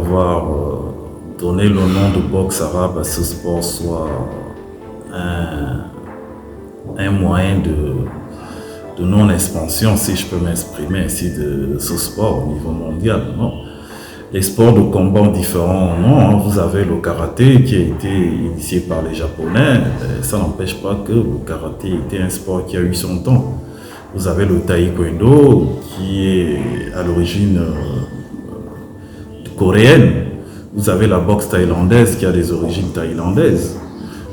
avoir donné le nom de boxe arabe à ce sport soit un moyen de non-expansion, si je peux m'exprimer ainsi, de ce sport au niveau mondial. Non? Les sports de combat ont différents noms. Vous avez le karaté qui a été initié par les Japonais. Ça n'empêche pas que le karaté était un sport qui a eu son temps. Vous avez le taekwondo qui est à l'origine coréenne. Vous avez la boxe thaïlandaise qui a des origines thaïlandaises.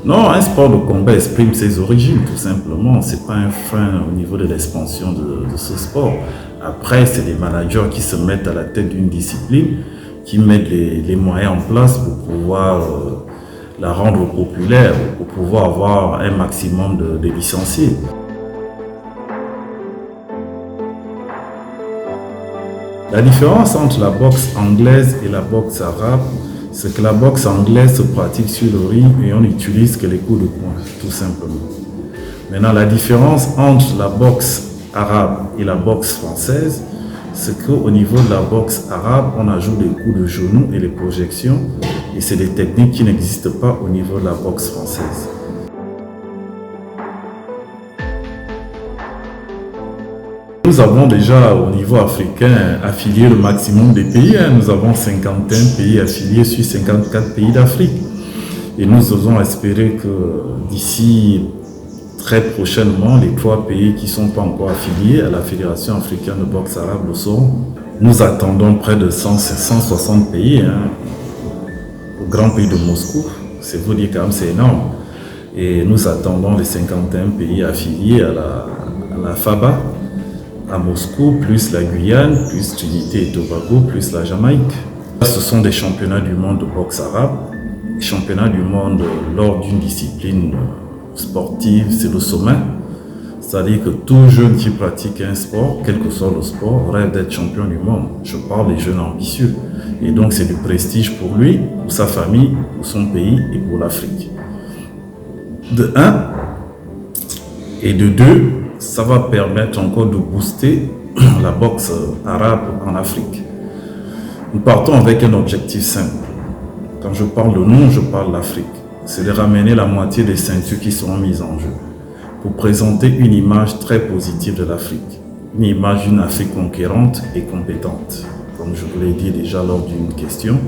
Non, un sport de combat exprime ses origines, tout simplement. Ce n'est pas un frein au niveau de l'expansion de ce sport. Après, c'est des managers qui se mettent à la tête d'une discipline, qui mettent les moyens en place pour pouvoir la rendre populaire, pour pouvoir avoir un maximum de licenciés. La différence entre la boxe anglaise et la boxe arabe, c'est que la boxe anglaise se pratique sur le ring et on n'utilise que les coups de poing, tout simplement. Maintenant, la différence entre la boxe arabe et la boxe française, c'est qu'au niveau de la boxe arabe, on ajoute des coups de genoux et les projections, et c'est des techniques qui n'existent pas au niveau de la boxe française. Nous avons déjà au niveau africain affilié le maximum des pays. Nous avons 51 pays affiliés sur 54 pays d'Afrique. Et nous osons espérer que d'ici très prochainement, les 3 pays qui ne sont pas encore affiliés à la Fédération africaine de boxe arabe le seront. Nous attendons près de 160 pays au Grand Prix de Moscou. C'est vous dire quand même c'est énorme. Et nous attendons les 51 pays affiliés à la FABA, à Moscou, plus la Guyane, plus Trinité et Tobago, plus la Jamaïque. Ce sont des championnats du monde de boxe arabe. Les championnats du monde lors d'une discipline sportive, c'est le sommet. C'est-à-dire que tout jeune qui pratique un sport, quel que soit le sport, rêve d'être champion du monde. Je parle des jeunes ambitieux. Et donc c'est du prestige pour lui, pour sa famille, pour son pays et pour l'Afrique. De 1 et de 2, ça va permettre encore de booster la boxe arabe en Afrique. Nous partons avec un objectif simple. Quand je parle de nous, je parle d'Afrique. C'est de ramener la moitié des ceintures qui seront mises en jeu pour présenter une image très positive de l'Afrique. Une image d'une Afrique conquérante et compétente, comme je vous l'ai dit déjà lors d'une question.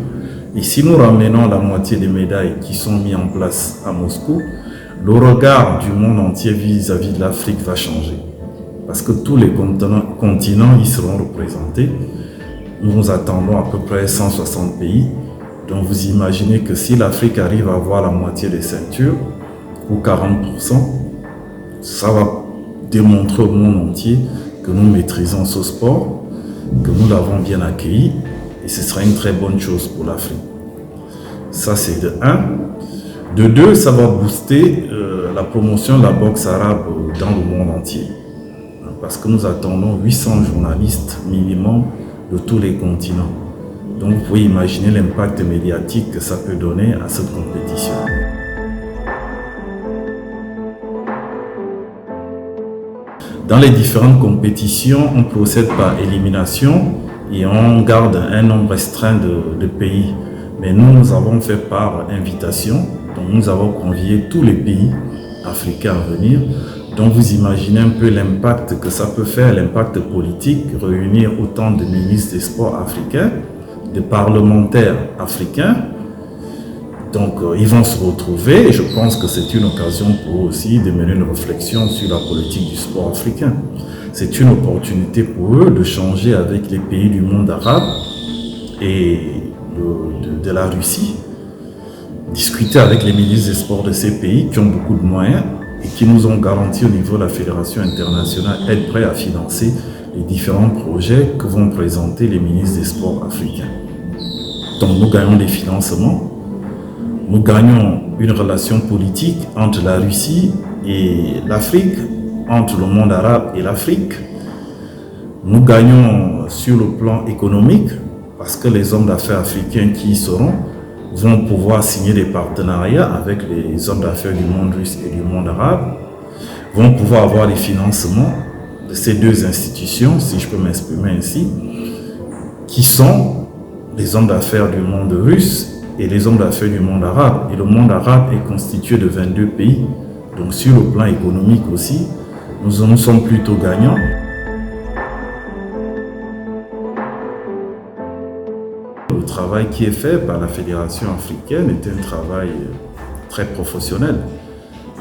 Et si nous ramenons la moitié des médailles qui sont mises en place à Moscou, le regard du monde entier vis-à-vis de l'Afrique va changer. Parce que tous les continents y seront représentés. Nous attendons à peu près 160 pays. Donc vous imaginez que si l'Afrique arrive à avoir la moitié des ceintures, ou 40%, ça va démontrer au monde entier que nous maîtrisons ce sport, que nous l'avons bien accueilli, et ce sera une très bonne chose pour l'Afrique. Ça c'est de 1. De 2, ça va booster la promotion de la boxe arabe dans le monde entier. Parce que nous attendons 800 journalistes minimum de tous les continents. Donc vous pouvez imaginer l'impact médiatique que ça peut donner à cette compétition. Dans les différentes compétitions, on procède par élimination et on garde un nombre restreint de pays. Mais nous avons fait par invitation. Donc nous avons convié tous les pays africains à venir. Donc vous imaginez un peu l'impact que ça peut faire, l'impact politique, réunir autant de ministres des sports africains, de parlementaires africains. Donc ils vont se retrouver et je pense que c'est une occasion pour eux aussi de mener une réflexion sur la politique du sport africain. C'est une opportunité pour eux de changer avec les pays du monde arabe et de la Russie, discuter avec les ministres des sports de ces pays qui ont beaucoup de moyens et qui nous ont garanti au niveau de la Fédération internationale être prêts à financer les différents projets que vont présenter les ministres des sports africains. Donc nous gagnons des financements, nous gagnons une relation politique entre la Russie et l'Afrique, entre le monde arabe et l'Afrique. Nous gagnons sur le plan économique parce que les hommes d'affaires africains qui y seront vont pouvoir signer des partenariats avec les hommes d'affaires du monde russe et du monde arabe, vont pouvoir avoir les financements de ces deux institutions, si je peux m'exprimer ainsi, qui sont les hommes d'affaires du monde russe et les hommes d'affaires du monde arabe. Et le monde arabe est constitué de 22 pays. Donc sur le plan économique aussi, nous sommes plutôt gagnants. Le travail qui est fait par la Fédération africaine est un travail très professionnel.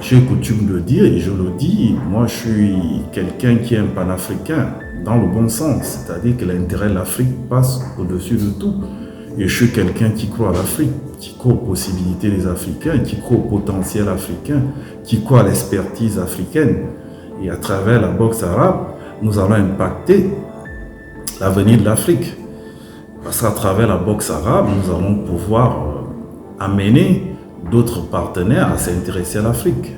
J'ai coutume de dire, et je le dis, moi je suis quelqu'un qui est un panafricain dans le bon sens, c'est-à-dire que l'intérêt de l'Afrique passe au-dessus de tout. Et je suis quelqu'un qui croit à l'Afrique, qui croit aux possibilités des Africains, qui croit au potentiel africain, qui croit à l'expertise africaine. Et à travers la boxe arabe, nous allons impacter l'avenir de l'Afrique. Parce qu'à travers la boxe arabe, nous allons pouvoir amener d'autres partenaires à s'intéresser à l'Afrique.